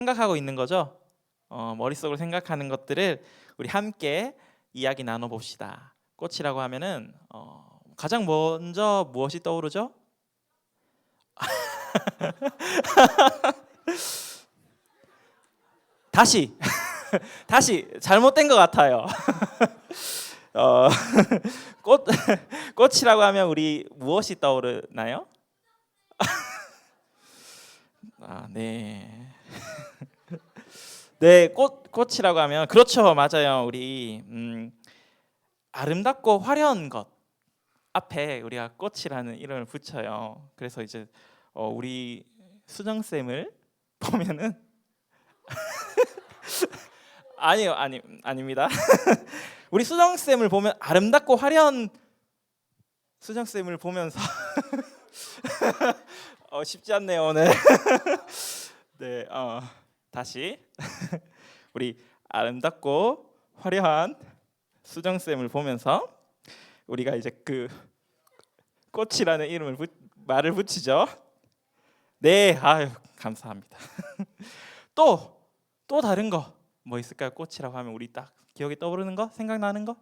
생각하고 있는 거죠? 머릿속으로 생각하는 것들을 우리 함께 이야기 나눠봅시다. 꽃이라고 하면은 가장 먼저 무엇이 떠오르죠? 다시 다시 잘못된 것 같아요. 어, 꽃 꽃이라고 하면 우리 무엇이 떠오르나요? 네. 네, 꽃이라고 하면 그렇죠, 맞아요. 우리 아름답고 화려한 것 앞에 우리가 꽃이라는 이름을 붙여요. 그래서 이제 우리 수정 쌤을 보면은 아니요, 아닙니다. 우리 수정 쌤을 보면 아름답고 화려한 수정 쌤을 보면서 쉽지 않네요 오늘. 네, 다시 우리 아름답고 화려한 수정 쌤을 보면서 우리가 이제 그 꽃이라는 이름을 말을 붙이죠. 네, 아유 감사합니다. 또 다른 거 뭐 있을까요? 꽃이라고 하면 우리 딱 기억에 떠오르는 거, 생각나는 거?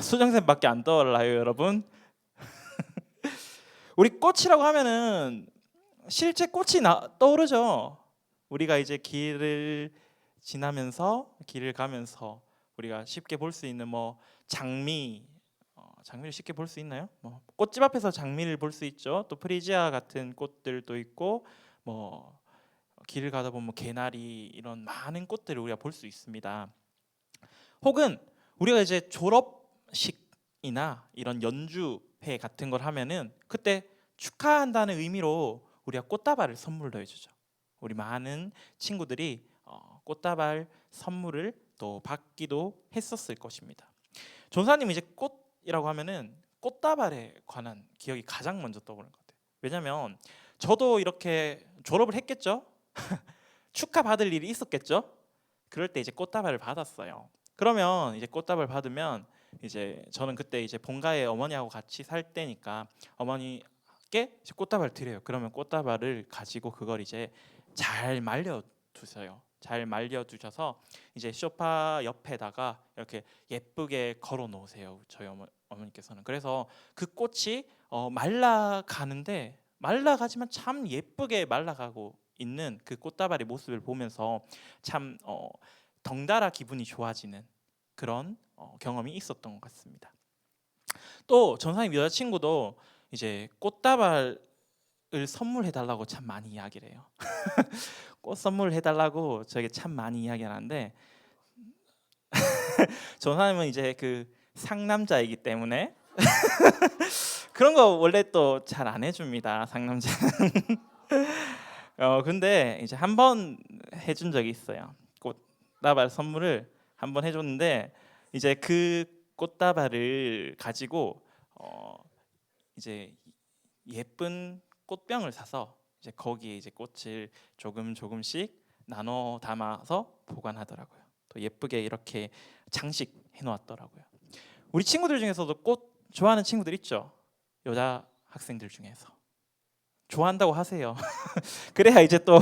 수정쌤밖에 안 떠올라요, 여러분. 우리 꽃이라고 하면은 실제 꽃이 떠오르죠. 우리가 이제 길을 지나면서 길을 가면서 우리가 쉽게 볼 수 있는 뭐 장미, 장미를 쉽게 볼 수 있나요? 뭐 꽃집 앞에서 장미를 볼 수 있죠. 또 프리지아 같은 꽃들도 있고 뭐 길을 가다 보면 개나리 이런 많은 꽃들을 우리가 볼 수 있습니다. 혹은 우리가 이제 졸업식이나 이런 연주회 같은 걸 하면은 그때 축하한다는 의미로 우리가 꽃다발을 선물로 해주죠. 우리 많은 친구들이 꽃다발 선물을 또 받기도 했었을 것입니다. 전사님 이제 꽃이라고 하면은 꽃다발에 관한 기억이 가장 먼저 떠오르는 것 같아요. 왜냐하면 저도 이렇게 졸업을 했겠죠. 축하받을 일이 있었겠죠. 그럴 때 이제 꽃다발을 받았어요. 그러면 이제 꽃다발 받으면 이제 저는 그때 이제 본가에 어머니하고 같이 살 때니까 어머니께 이제 꽃다발을 드려요. 그러면 꽃다발을 가지고 그걸 이제 잘 말려 두세요. 잘 말려 두셔서 이제 소파 옆에다가 이렇게 예쁘게 걸어 놓으세요. 저희 어머니께서는. 그래서 그 꽃이 말라가는데 말라가지만 참 예쁘게 말라가고 있는 그 꽃다발의 모습을 보면서 참 덩달아 기분이 좋아지는 그런 경험이 있었던 것 같습니다. 또 전사님 여자친구도 이제 꽃다발을 선물해 달라고 참 많이 이야기를 해요. 꽃 선물해 달라고 저에게 참 많이 이야기하는데 전사님은 이제 그 상남자이기 때문에 그런 거 원래 또 잘 안 해줍니다. 상남자. 근데 이제 한 번 해준 적이 있어요. 꽃다발 선물을 한 번 해줬는데 이제 그 꽃다발을 가지고 이제 예쁜 꽃병을 사서 이제 거기에 이제 꽃을 조금씩 나눠 담아서 보관하더라고요. 또 예쁘게 이렇게 장식해 놓았더라고요. 우리 친구들 중에서도 꽃 좋아하는 친구들 있죠? 여자 학생들 중에서 좋아한다고 하세요. 그래야 이제 또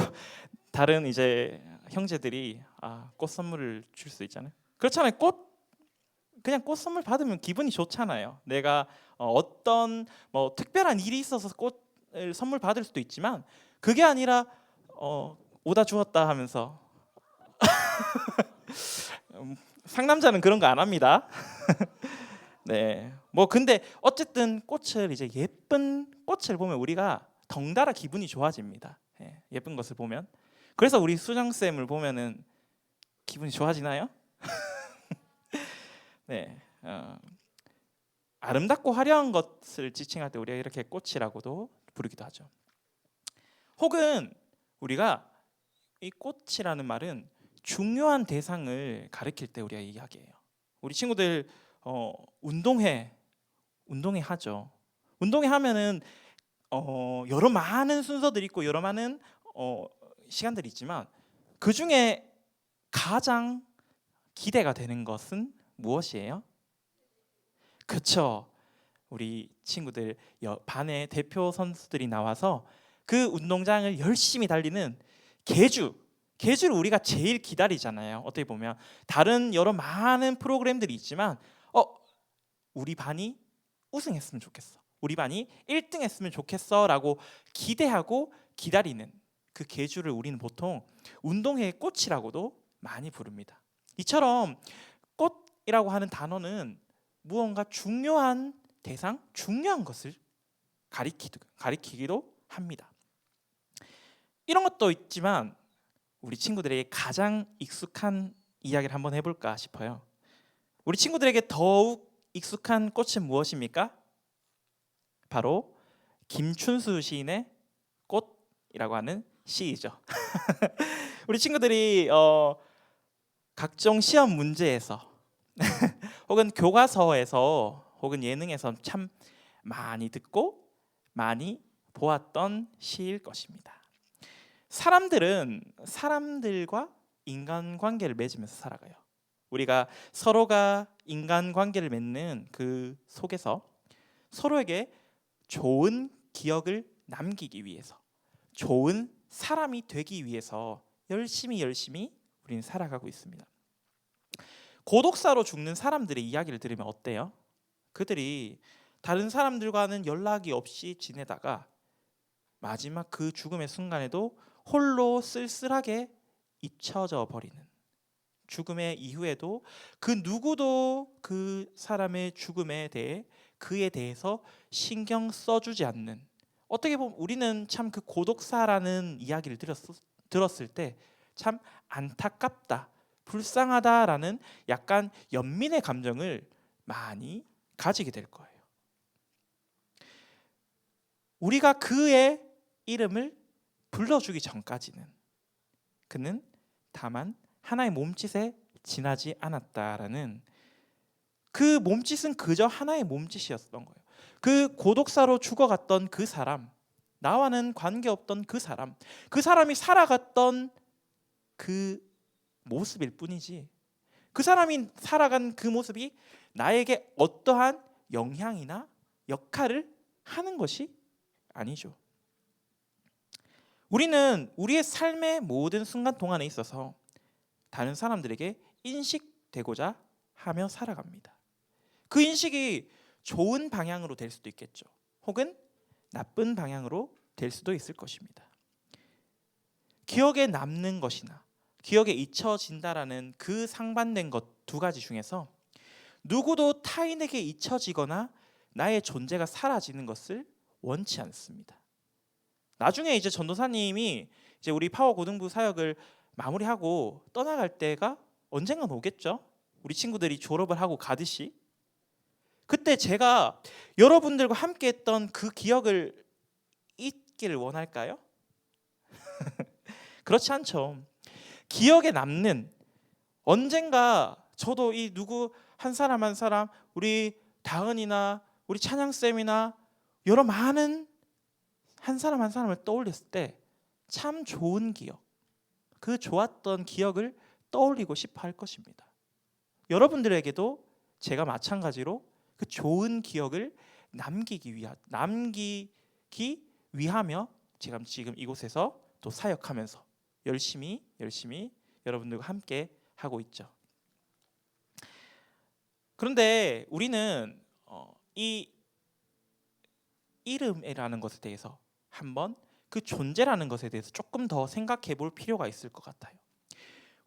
다른 이제 형제들이 꽃 선물을 줄 수 있잖아요. 그렇잖아요. 그냥 꽃 선물 받으면 기분이 좋잖아요. 내가 어떤 뭐 특별한 일이 있어서 꽃을 선물 받을 수도 있지만 그게 아니라 오다 주었다 하면서 상남자는 그런 거 안 합니다. 네, 뭐 근데 어쨌든 꽃을 이제 예쁜 꽃을 보면 우리가 덩달아 기분이 좋아집니다. 예쁜 것을 보면. 그래서 우리 수정 쌤을 보면은 기분이 좋아지나요? 네, 아름답고 화려한 것을 지칭할 때 우리가 이렇게 꽃이라고도 부르기도 하죠. 혹은 우리가 이 꽃이라는 말은 중요한 대상을 가리킬 때 우리가 이야기해요. 우리 친구들 운동회 하죠. 운동회 하면은 여러 많은 순서들이 있고 여러 많은 시간들이 있지만 그 중에 가장 기대가 되는 것은 무엇이에요? 그렇죠. 우리 친구들 반의 대표 선수들이 나와서 그 운동장을 열심히 달리는 개주를 우리가 제일 기다리잖아요. 어떻게 보면 다른 여러 많은 프로그램들이 있지만 우리 반이 우승했으면 좋겠어, 우리 반이 1등 했으면 좋겠어라고 기대하고 기다리는 그 계주를 우리는 보통 운동회의 꽃이라고도 많이 부릅니다. 이처럼 꽃이라고 하는 단어는 무언가 중요한 대상, 중요한 것을 가리키기도 합니다. 이런 것도 있지만 우리 친구들에게 가장 익숙한 이야기를 한번 해볼까 싶어요. 우리 친구들에게 더욱 익숙한 꽃은 무엇입니까? 바로 김춘수 시인의 꽃이라고 하는 시이죠. 우리 친구들이 각종 시험 문제에서 혹은 교과서에서 혹은 예능에서 참 많이 듣고 많이 보았던 시일 것입니다. 사람들은 사람들과 인간관계를 맺으면서 살아가요. 우리가 서로가 인간관계를 맺는 그 속에서 서로에게 좋은 기억을 남기기 위해서, 좋은 사람이 되기 위해서 열심히 우리는 살아가고 있습니다. 고독사로 죽는 사람들의 이야기를 들으면 어때요? 그들이 다른 사람들과는 연락이 없이 지내다가 마지막 그 죽음의 순간에도 홀로 쓸쓸하게 잊혀져 버리는, 죽음의 이후에도 그 누구도 그 사람의 죽음에 대해 그에 대해서 신경 써주지 않는, 어떻게 보면 우리는 참 그 고독사라는 이야기를 들었을 때 참 안타깝다, 불쌍하다라는 약간 연민의 감정을 많이 가지게 될 거예요. 우리가 그의 이름을 불러주기 전까지는 그는 다만 하나의 몸짓에 지나지 않았다라는, 그 몸짓은 그저 하나의 몸짓이었던 거예요. 그 고독사로 죽어갔던 그 사람, 나와는 관계없던 그 사람이 살아갔던 그 모습일 뿐이지, 그 사람이 살아간 그 모습이 나에게 어떠한 영향이나 역할을 하는 것이 아니죠. 우리는 우리의 삶의 모든 순간 동안에 있어서 다른 사람들에게 인식되고자 하며 살아갑니다. 그 인식이 좋은 방향으로 될 수도 있겠죠. 혹은 나쁜 방향으로 될 수도 있을 것입니다. 기억에 남는 것이나 기억에 잊혀진다라는 그 상반된 것 두 가지 중에서 누구도 타인에게 잊혀지거나 나의 존재가 사라지는 것을 원치 않습니다. 나중에 이제 전도사님이 이제 우리 파워 고등부 사역을 마무리하고 떠나갈 때가 언젠간 오겠죠. 우리 친구들이 졸업을 하고 가듯이. 그때 제가 여러분들과 함께 했던 그 기억을 잊기를 원할까요? 그렇지 않죠. 기억에 남는, 언젠가 저도 이 누구 한 사람 한 사람, 우리 다은이나 우리 찬양쌤이나 여러 많은 한 사람 한 사람을 떠올렸을 때 참 좋은 기억, 그 좋았던 기억을 떠올리고 싶어 할 것입니다. 여러분들에게도 제가 마찬가지로 그 좋은 기억을 남기기 위하며 제가 지금 이곳에서 또 사역하면서 열심히 여러분들과 함께 하고 있죠. 그런데 우리는 이 이름이라는 것에 대해서 한번 그 존재라는 것에 대해서 조금 더 생각해 볼 필요가 있을 것 같아요.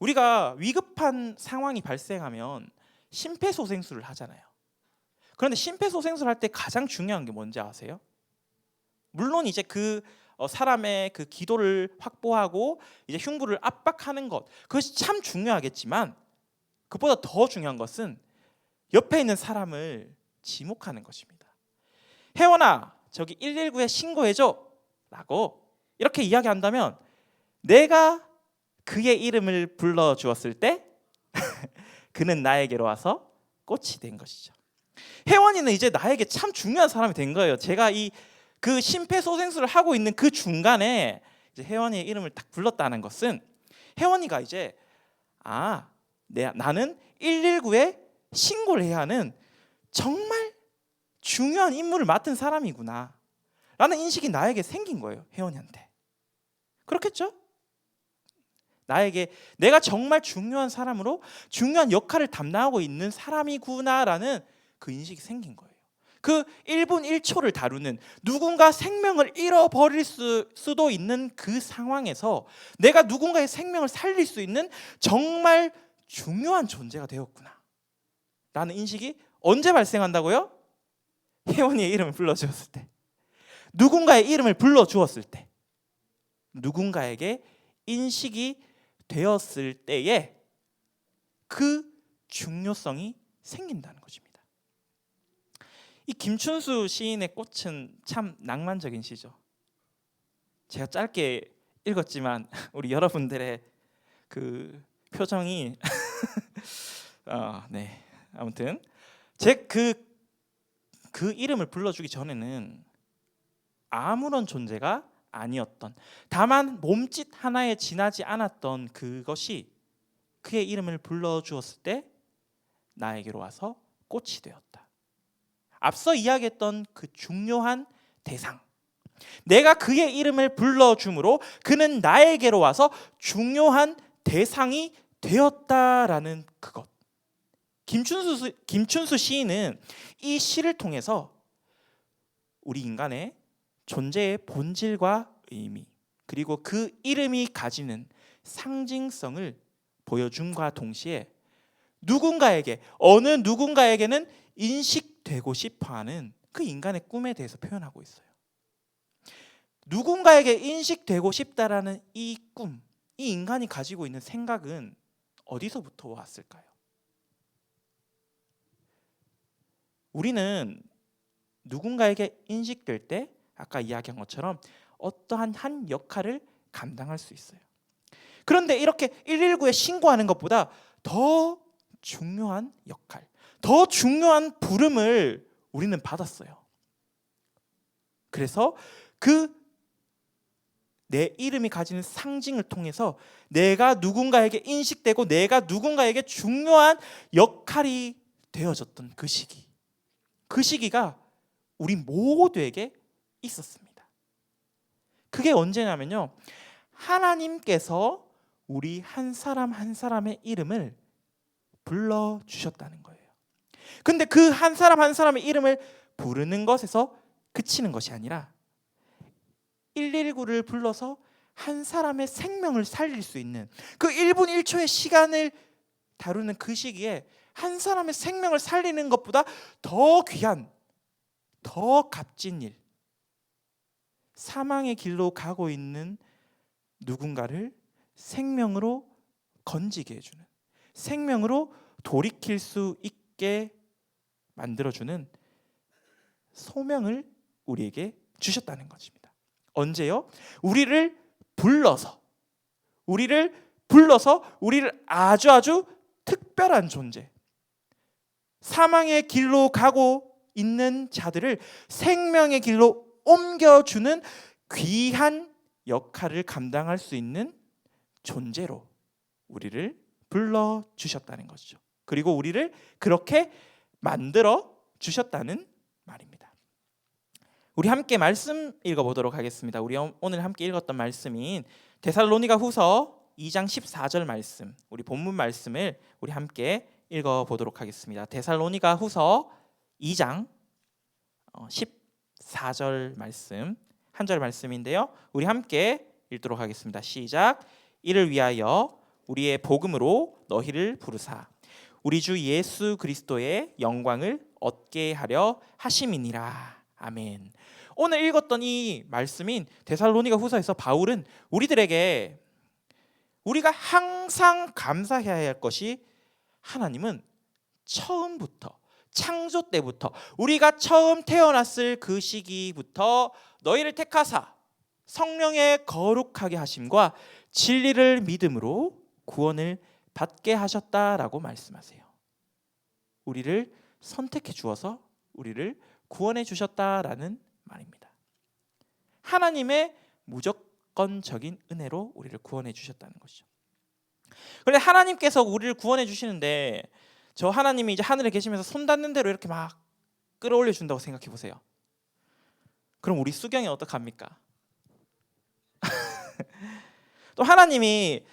우리가 위급한 상황이 발생하면 심폐소생술을 하잖아요. 그런데 심폐소생술 할 때 가장 중요한 게 뭔지 아세요? 물론 이제 그 사람의 그 기도를 확보하고 이제 흉부를 압박하는 것, 그것이 참 중요하겠지만 그보다 더 중요한 것은 옆에 있는 사람을 지목하는 것입니다. 혜원아, 저기 119에 신고해줘 라고 이렇게 이야기한다면 내가 그의 이름을 불러주었을 때 그는 나에게로 와서 꽃이 된 것이죠. 혜원이는 이제 나에게 참 중요한 사람이 된 거예요. 제가 그 심폐소생술을 하고 있는 그 중간에 이제 혜원이의 이름을 딱 불렀다는 것은 혜원이가 이제 나는 119에 신고를 해야 하는 정말 중요한 임무를 맡은 사람이구나 라는 인식이 나에게 생긴 거예요. 혜원이한테. 그렇겠죠? 나에게 내가 정말 중요한 사람으로 중요한 역할을 담당하고 있는 사람이구나라는 그 인식이 생긴 거예요. 그 1분 1초를 다루는 누군가 생명을 잃어버릴 수도 있는 그 상황에서 내가 누군가의 생명을 살릴 수 있는 정말 중요한 존재가 되었구나 라는 인식이 언제 발생한다고요? 혜원이의 이름을 불러주었을 때, 누군가의 이름을 불러주었을 때, 누군가에게 인식이 되었을 때에 그 중요성이 생긴다는 것입니다. 이 김춘수 시인의 꽃은 참 낭만적인 시죠. 제가 짧게 읽었지만 우리 여러분들의 그 표정이 네, 아무튼 제 그 이름을 불러주기 전에는 아무런 존재가 아니었던, 다만 몸짓 하나에 지나지 않았던 그것이 그의 이름을 불러주었을 때 나에게로 와서 꽃이 되었다. 앞서 이야기했던 그 중요한 대상, 내가 그의 이름을 불러줌으로 그는 나에게로 와서 중요한 대상이 되었다라는 그것. 김춘수 시인은 이 시를 통해서 우리 인간의 존재의 본질과 의미, 그리고 그 이름이 가지는 상징성을 보여줌과 동시에 누군가에게, 어느 누군가에게는 인식되고 싶어하는 그 인간의 꿈에 대해서 표현하고 있어요. 누군가에게 인식되고 싶다라는 이 꿈, 이 인간이 가지고 있는 생각은 어디서부터 왔을까요? 우리는 누군가에게 인식될 때 아까 이야기한 것처럼 어떠한 한 역할을 감당할 수 있어요. 그런데 이렇게 119에 신고하는 것보다 더 중요한 역할, 더 중요한 부름을 우리는 받았어요. 그래서 그 내 이름이 가지는 상징을 통해서 내가 누군가에게 인식되고 내가 누군가에게 중요한 역할이 되어졌던 그 시기, 그 시기가 우리 모두에게 있었습니다. 그게 언제냐면요, 하나님께서 우리 한 사람 한 사람의 이름을 불러주셨다는 거예요. 근데 그 한 사람 한 사람의 이름을 부르는 것에서 그치는 것이 아니라 119를 불러서 한 사람의 생명을 살릴 수 있는 그 1분 1초의 시간을 다루는 그 시기에 한 사람의 생명을 살리는 것보다 더 귀한, 더 값진 일, 사망의 길로 가고 있는 누군가를 생명으로 건지게 해주는, 생명으로 돌이킬 수 있게 만들어주는 소명을 우리에게 주셨다는 것입니다. 언제요? 우리를 불러서 우리를 아주 특별한 존재, 사망의 길로 가고 있는 자들을 생명의 길로 옮겨주는 귀한 역할을 감당할 수 있는 존재로 우리를 불러주셨다는 것이죠. 그리고 우리를 그렇게 만들어 주셨다는 말입니다. 우리 함께 말씀 읽어보도록 하겠습니다. 우리 오늘 함께 읽었던 말씀인 데살로니가 후서 2장 14절 말씀, 우리 본문 말씀을 우리 함께 읽어보도록 하겠습니다. 데살로니가 후서 2장 14절 말씀, 한 절 말씀인데요, 우리 함께 읽도록 하겠습니다. 시작. 이를 위하여 우리의 복음으로 너희를 부르사 우리 주 예수 그리스도의 영광을 얻게 하려 하심이니라. 아멘. 오늘 읽었던 이 말씀인 데살로니가 후서에서 바울은 우리들에게 우리가 항상 감사해야 할 것이, 하나님은 처음부터, 창조 때부터, 우리가 처음 태어났을 그 시기부터 너희를 택하사 성령의 거룩하게 하심과 진리를 믿음으로 구원을 받게 하셨다라고 말씀하세요. 우리를 선택해 주어서 우리를 구원해 주셨다라는 말입니다. 하나님의 무조건적인 은혜로 우리를 구원해 주셨다는 것이죠. 그런데 하나님께서 우리를 구원해 주시는데 저 하나님이 이제 하늘에 계시면서 손 닿는 대로 이렇게 막 끌어올려 준다고 생각해 보세요. 그럼 우리 수경이 어떡합니까? 또 하나님이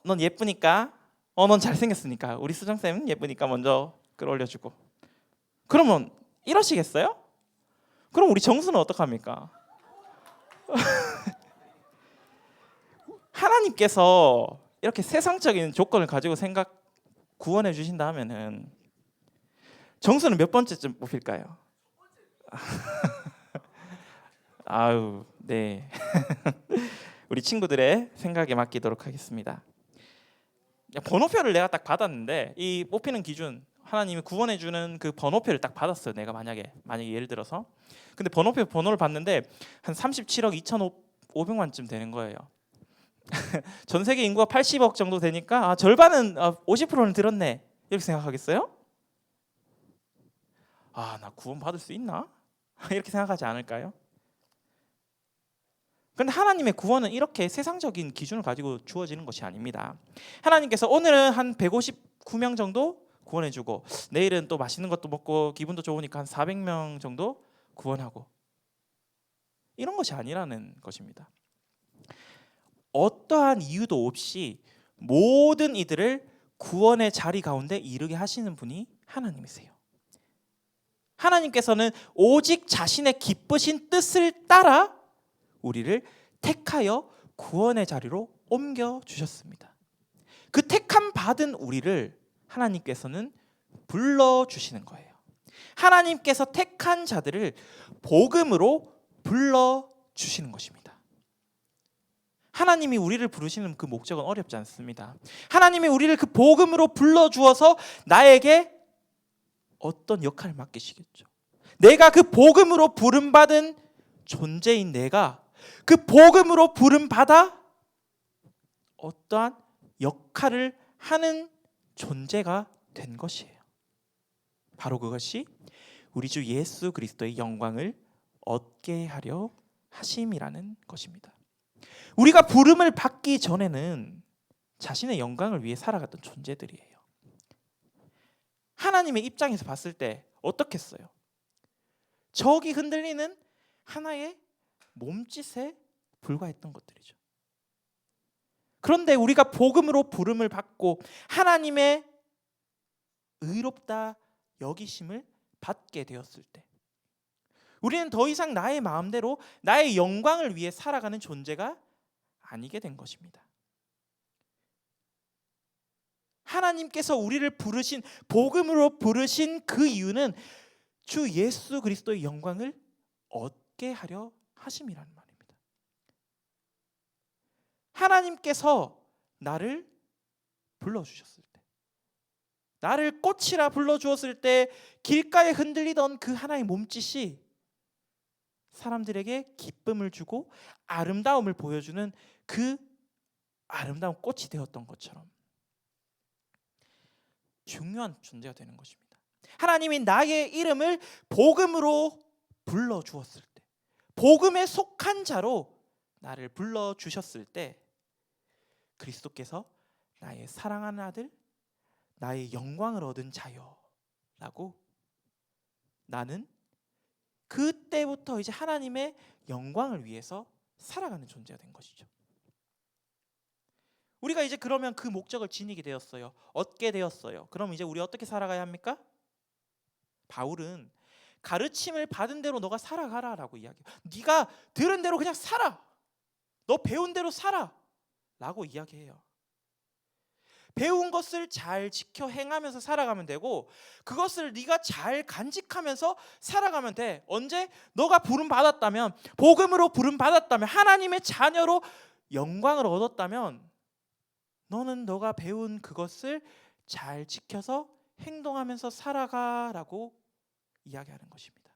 넌 예쁘니까, 넌 잘생겼으니까, 우리 수정쌤 예쁘니까 먼저 끌어올려주고. 그러면 이러시겠어요? 그럼 우리 정수는 어떡합니까? 하나님께서 이렇게 세상적인 조건을 가지고 구원해 주신다 하면은 정수는 몇 번째쯤 뽑힐까요? 아유, 네. 우리 친구들의 생각에 맡기도록 하겠습니다. 번호표를 내가 딱 받았는데 이 뽑히는 기준, 하나님이 구원해 주는 그 번호표를 딱 받았어요. 내가 만약에 예를 들어서. 근데 번호를 봤는데 한 37억 2,500만쯤 되는 거예요. 전 세계 인구가 80억 정도 되니까 절반은 50%는 들었네. 이렇게 생각하겠어요? 나 구원 받을 수 있나? 이렇게 생각하지 않을까요? 그런데 하나님의 구원은 이렇게 세상적인 기준을 가지고 주어지는 것이 아닙니다. 하나님께서 오늘은 한 159명 정도 구원해주고 내일은 또 맛있는 것도 먹고 기분도 좋으니까 한 400명 정도 구원하고, 이런 것이 아니라는 것입니다. 어떠한 이유도 없이 모든 이들을 구원의 자리 가운데 이르게 하시는 분이 하나님이세요. 하나님께서는 오직 자신의 기쁘신 뜻을 따라 우리를 택하여 구원의 자리로 옮겨 주셨습니다. 그 택함 받은 우리를 하나님께서는 불러 주시는 거예요. 하나님께서 택한 자들을 복음으로 불러 주시는 것입니다. 하나님이 우리를 부르시는 그 목적은 어렵지 않습니다. 하나님이 우리를 그 복음으로 불러 주어서 나에게 어떤 역할을 맡기시겠죠. 내가 그 복음으로 부름받은 존재인 내가 그 복음으로 부름받아 어떠한 역할을 하는 존재가 된 것이에요. 바로 그것이 우리 주 예수 그리스도의 영광을 얻게 하려 하심이라는 것입니다. 우리가 부름을 받기 전에는 자신의 영광을 위해 살아갔던 존재들이에요. 하나님의 입장에서 봤을 때 어떻겠어요? 저기 흔들리는 하나의 몸짓에 불과했던 것들이죠. 그런데 우리가 복음으로 부름을 받고 하나님의 의롭다 여기심을 받게 되었을 때 우리는 더 이상 나의 마음대로 나의 영광을 위해 살아가는 존재가 아니게 된 것입니다. 하나님께서 우리를 부르신, 복음으로 부르신 그 이유는 주 예수 그리스도의 영광을 얻게 하려 하심이라는 말입니다. 하나님께서 나를 불러주셨을 때, 나를 꽃이라 불러주었을 때 길가에 흔들리던 그 하나의 몸짓이 사람들에게 기쁨을 주고 아름다움을 보여주는 그 아름다운 꽃이 되었던 것처럼 중요한 존재가 되는 것입니다. 하나님이 나의 이름을 복음으로 불러주었을 때, 복음에 속한 자로 나를 불러주셨을 때 그리스도께서 나의 사랑하는 아들, 나의 영광을 얻은 자여 라고 나는 그때부터 이제 하나님의 영광을 위해서 살아가는 존재가 된 것이죠. 우리가 이제 그러면 그 목적을 지니게 되었어요. 얻게 되었어요. 그럼 이제 우리 어떻게 살아가야 합니까? 바울은 가르침을 받은 대로 너가 살아가라라고 이야기해요. 네가 들은 대로 그냥 살아. 너 배운 대로 살아 라고 이야기해요. 배운 것을 잘 지켜 행하면서 살아가면 되고 그것을 네가 잘 간직하면서 살아가면 돼. 언제? 너가 부름 받았다면, 복음으로 부름 받았다면, 하나님의 자녀로 영광을 얻었다면 너는 너가 배운 그것을 잘 지켜서 행동하면서 살아가라고 이야기하는 것입니다.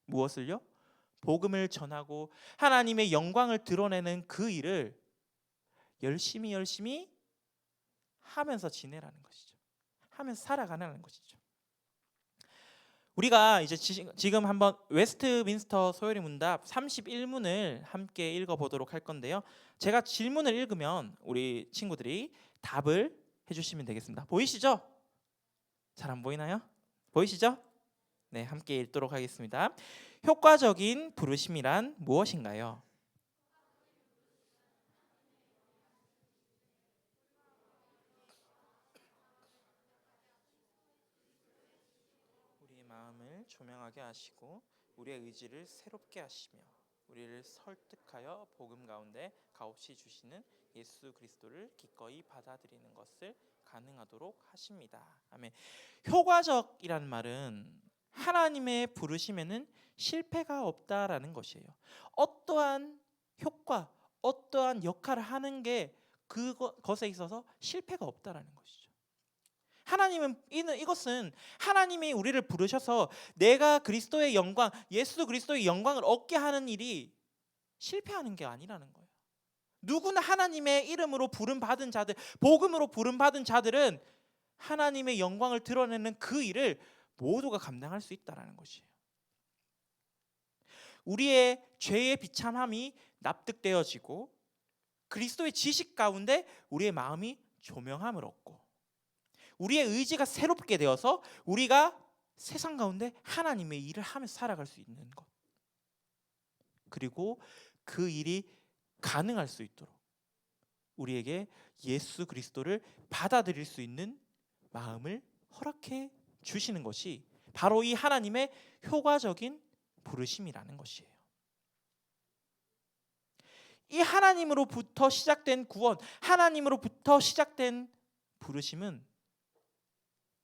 무엇을요? 복음을 전하고 하나님의 영광을 드러내는 그 일을 열심히 하면서 지내라는 것이죠. 하면서 살아가라는 것이죠. 우리가 이제 지금 한번 웨스트민스터 소요리 문답 31문을 함께 읽어보도록 할 건데요. 제가 질문을 읽으면 우리 친구들이 답을 해주시면 되겠습니다. 보이시죠? 잘 안 보이나요? 보이시죠? 네, 함께 읽도록 하겠습니다. 효과적인 부르심이란 무엇인가요? 조명하게 하시고 우리의 의지를 새롭게 하시며 우리를 설득하여 복음 가운데 값없이 주시는 예수 그리스도를 기꺼이 받아들이는 것을 가능하도록 하십니다. 아멘. 효과적이라는 말은 하나님의 부르심에는 실패가 없다라는 것이에요. 어떠한 효과, 어떠한 역할을 하는 게 그것에 있어서 실패가 없다라는 것이죠. 하나님은 이것은 하나님이 우리를 부르셔서 내가 그리스도의 영광, 예수 그리스도의 영광을 얻게 하는 일이 실패하는 게 아니라는 거예요. 누구나 하나님의 이름으로 부름 받은 자들, 복음으로 부름 받은 자들은 하나님의 영광을 드러내는 그 일을 모두가 감당할 수 있다라는 것이에요. 우리의 죄의 비참함이 납득되어지고 그리스도의 지식 가운데 우리의 마음이 조명함을 얻고 우리의 의지가 새롭게 되어서 우리가 세상 가운데 하나님의 일을 하면서 살아갈 수 있는 것, 그리고 그 일이 가능할 수 있도록 우리에게 예수 그리스도를 받아들일 수 있는 마음을 허락해 주시는 것이 바로 이 하나님의 효과적인 부르심이라는 것이에요. 이 하나님으로부터 시작된 구원, 하나님으로부터 시작된 부르심은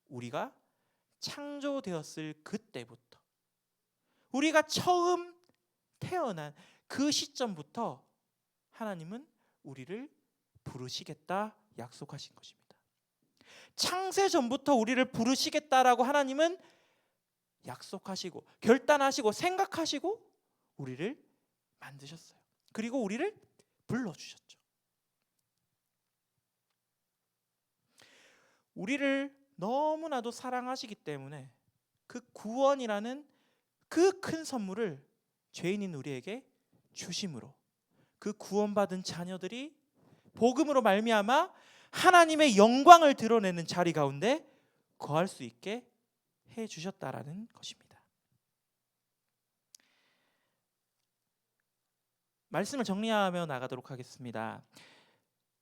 우리가 창조되었을 그때부터, 우리가 처음 태어난 그 시점부터 하나님은 우리를 부르시겠다 약속하신 것입니다. 창세 전부터 우리를 부르시겠다라고 하나님은 약속하시고 결단하시고 생각하시고 우리를 만드셨어요. 그리고 우리를 불러주셨죠. 우리를 너무나도 사랑하시기 때문에 그 구원이라는 그 큰 선물을 죄인인 우리에게 주심으로 그 구원받은 자녀들이 복음으로 말미암아 하나님의 영광을 드러내는 자리 가운데 거할 수 있게 해 주셨다라는 것입니다. 말씀을 정리하며 나가도록 하겠습니다.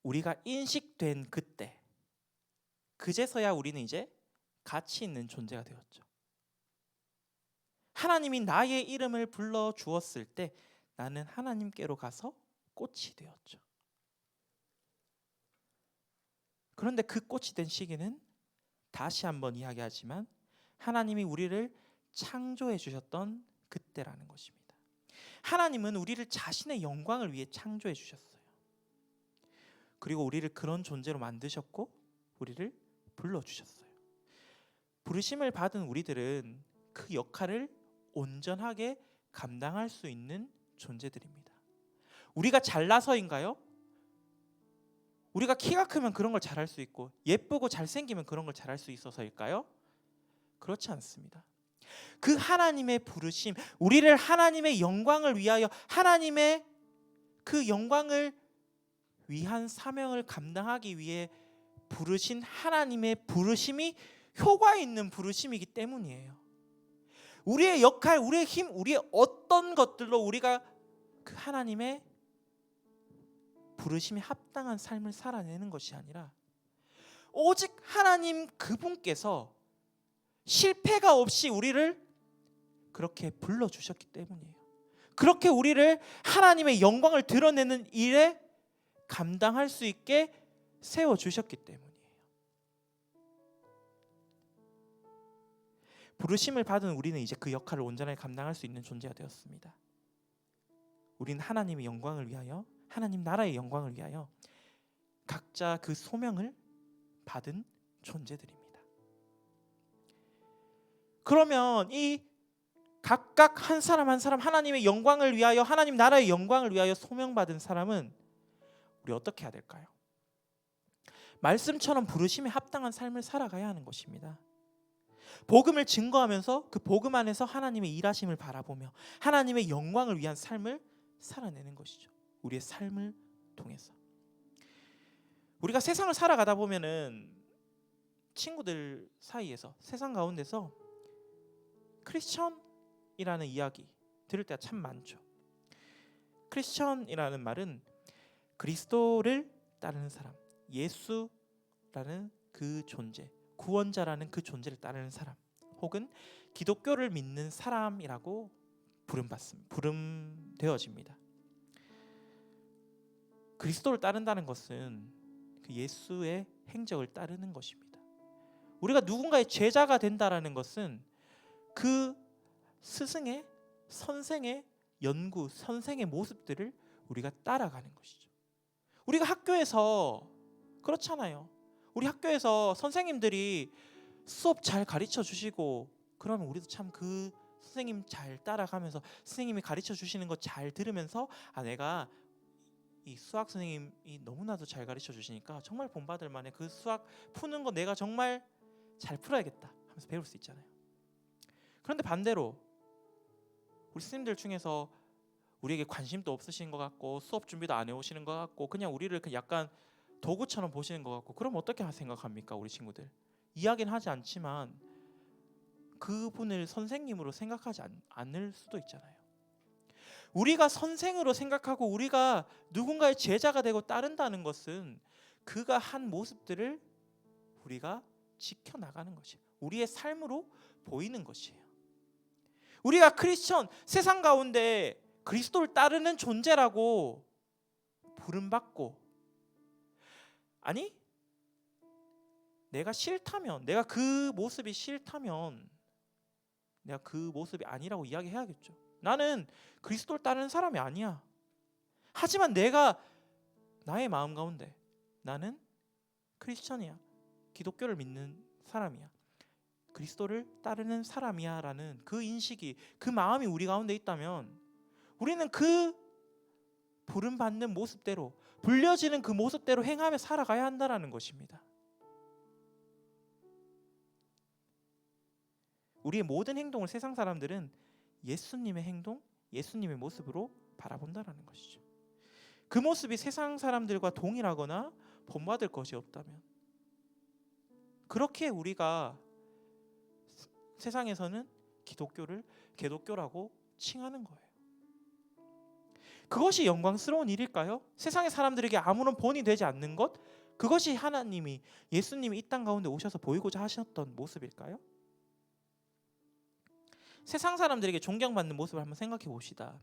우리가 인식된 그때, 그제서야 우리는 이제 가치 있는 존재가 되었죠. 하나님이 나의 이름을 불러 주었을 때 나는 하나님께로 가서 꽃이 되었죠. 그런데 그 꽃이 된 시기는 다시 한번 이야기하지만 하나님이 우리를 창조해 주셨던 그때라는 것입니다. 하나님은 우리를 자신의 영광을 위해 창조해 주셨어요. 그리고 우리를 그런 존재로 만드셨고 우리를 불러주셨어요. 부르심을 받은 우리들은 그 역할을 온전하게 감당할 수 있는 존재들입니다. 우리가 잘나서인가요? 우리가 키가 크면 그런 걸 잘할 수 있고 예쁘고 잘생기면 그런 걸 잘할 수 있어서일까요? 그렇지 않습니다. 그 하나님의 부르심, 우리를 하나님의 영광을 위하여 하나님의 그 영광을 위한 사명을 감당하기 위해 부르신 하나님의 부르심이 효과 있는 부르심이기 때문이에요. 우리의 역할, 우리의 힘, 우리의 어떤 것들로 우리가 그 하나님의 부르심에 합당한 삶을 살아내는 것이 아니라 오직 하나님 그분께서 실패가 없이 우리를 그렇게 불러주셨기 때문이에요. 그렇게 우리를 하나님의 영광을 드러내는 일에 감당할 수 있게 세워주셨기 때문이에요. 부르심을 받은 우리는 이제 그 역할을 온전하게 감당할 수 있는 존재가 되었습니다. 우리는 하나님의 영광을 위하여, 하나님 나라의 영광을 위하여 각자 그 소명을 받은 존재들입니다. 그러면 이 각각 한 사람 한 사람 하나님의 영광을 위하여, 하나님 나라의 영광을 위하여 소명받은 사람은 우리 어떻게 해야 될까요? 말씀처럼 부르심에 합당한 삶을 살아가야 하는 것입니다. 복음을 증거하면서 그 복음 안에서 하나님의 일하심을 바라보며 하나님의 영광을 위한 삶을 살아내는 것이죠. 우리의 삶을 통해서. 우리가 세상을 살아가다 보면은 친구들 사이에서, 세상 가운데서 크리스천이라는 이야기 들을 때가 참 많죠. 크리스천이라는 말은 그리스도를 따르는 사람, 예수라는 그 존재, 구원자라는 그 존재를 따르는 사람, 혹은 기독교를 믿는 사람이라고 부름되어집니다. 그리스도를 따른다는 것은 그 예수의 행적을 따르는 것입니다. 우리가 누군가의 제자가 된다라는 것은 그 스승의, 선생의 연구, 선생의 모습들을 우리가 따라가는 것이죠. 우리가 학교에서 그렇잖아요. 우리 학교에서 선생님들이 수업 잘 가르쳐 주시고 그러면 우리도 참 그 선생님 잘 따라가면서 선생님이 가르쳐 주시는 거 잘 들으면서 내가 이 수학 선생님이 너무나도 잘 가르쳐 주시니까 정말 본받을 만해. 그 수학 푸는 거 내가 정말 잘 풀어야겠다 하면서 배울 수 있잖아요. 그런데 반대로 우리 스님들 중에서 우리에게 관심도 없으신 것 같고 수업 준비도 안 해오시는 것 같고 그냥 우리를 약간 도구처럼 보시는 것 같고, 그럼 어떻게 생각합니까? 우리 친구들 이야기는 하지 않지만 그분을 선생님으로 생각하지 않을 수도 있잖아요. 우리가 선생으로 생각하고 우리가 누군가의 제자가 되고 따른다는 것은 그가 한 모습들을 우리가 지켜나가는 것이에요. 우리의 삶으로 보이는 것이에요. 우리가 크리스천, 세상 가운데 그리스도를 따르는 존재라고 부름받고, 아니 내가 싫다면, 내가 그 모습이 싫다면 내가 그 모습이 아니라고 이야기해야겠죠. 나는 그리스도를 따르는 사람이 아니야. 하지만 내가 나의 마음 가운데 나는 크리스천이야, 기독교를 믿는 사람이야, 그리스도를 따르는 사람이야 라는 그 인식이, 그 마음이 우리 가운데 있다면 우리는 그 부름받는 모습대로, 불려지는 그 모습대로 행하며 살아가야 한다는 것입니다. 우리의 모든 행동을 세상 사람들은 예수님의 행동, 예수님의 모습으로 바라본다는 것이죠. 그 모습이 세상 사람들과 동일하거나 본받을 것이 없다면, 그렇게 우리가 세상에서는 기독교를 개독교라고 칭하는 거예요. 그것이 영광스러운 일일까요? 세상의 사람들에게 아무런 본이 되지 않는 것, 그것이 하나님이, 예수님이 이 땅 가운데 오셔서 보이고자 하셨던 모습일까요? 세상 사람들에게 존경받는 모습을 한번 생각해 봅시다.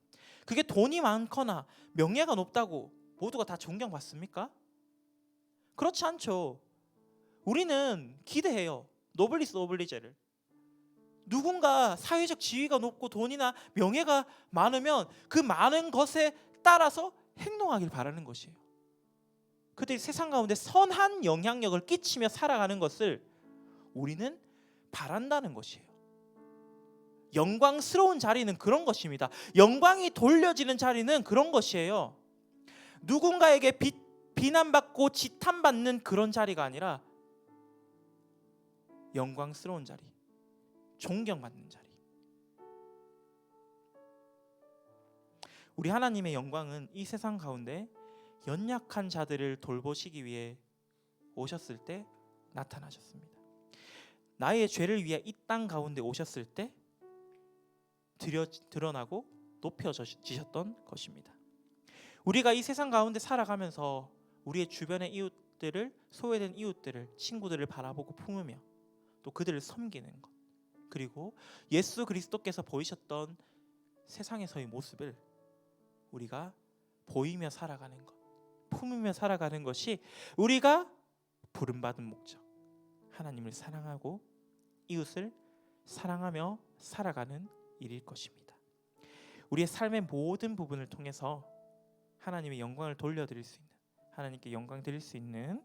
그게 돈이 많거나 명예가 높다고 모두가 다 존경받습니까? 그렇지 않죠. 우리는 기대해요. 노블리스 오블리제를. 누군가 사회적 지위가 높고 돈이나 명예가 많으면 그 많은 것에 따라서 행동하길 바라는 것이에요. 그들이 세상 가운데 선한 영향력을 끼치며 살아가는 것을 우리는 바란다는 것이에요. 영광스러운 자리는 그런 것입니다. 영광이 돌려지는 자리는 그런 것이에요. 누군가에게 비난받고 지탄받는 그런 자리가 아니라 영광스러운 자리, 존경받는 자리. 우리 하나님의 영광은 이 세상 가운데 연약한 자들을 돌보시기 위해 오셨을 때 나타나셨습니다. 나의 죄를 위해 이 땅 가운데 오셨을 때 드러나고 높여지셨던 것입니다. 우리가 이 세상 가운데 살아가면서 우리의 주변의 이웃들을, 소외된 이웃들을, 친구들을 바라보고 품으며 또 그들을 섬기는 것, 그리고 예수 그리스도께서 보이셨던 세상에서의 모습을 우리가 보이며 살아가는 것, 품으며 살아가는 것이 우리가 부름받은 목적, 하나님을 사랑하고 이웃을 사랑하며 살아가는 일일 것입니다. 우리의 삶의 모든 부분을 통해서 하나님의 영광을 돌려드릴 수 있는, 하나님께 영광 드릴 수 있는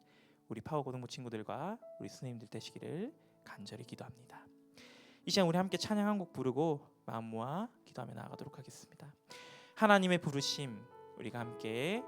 우리 파워고등부 친구들과 우리 선생님들 되시기를 간절히 기도합니다. 이 시간 우리 함께 찬양 한 곡 부르고 마음 모아 기도하며 나아가도록 하겠습니다. 하나님의 부르심 우리가 함께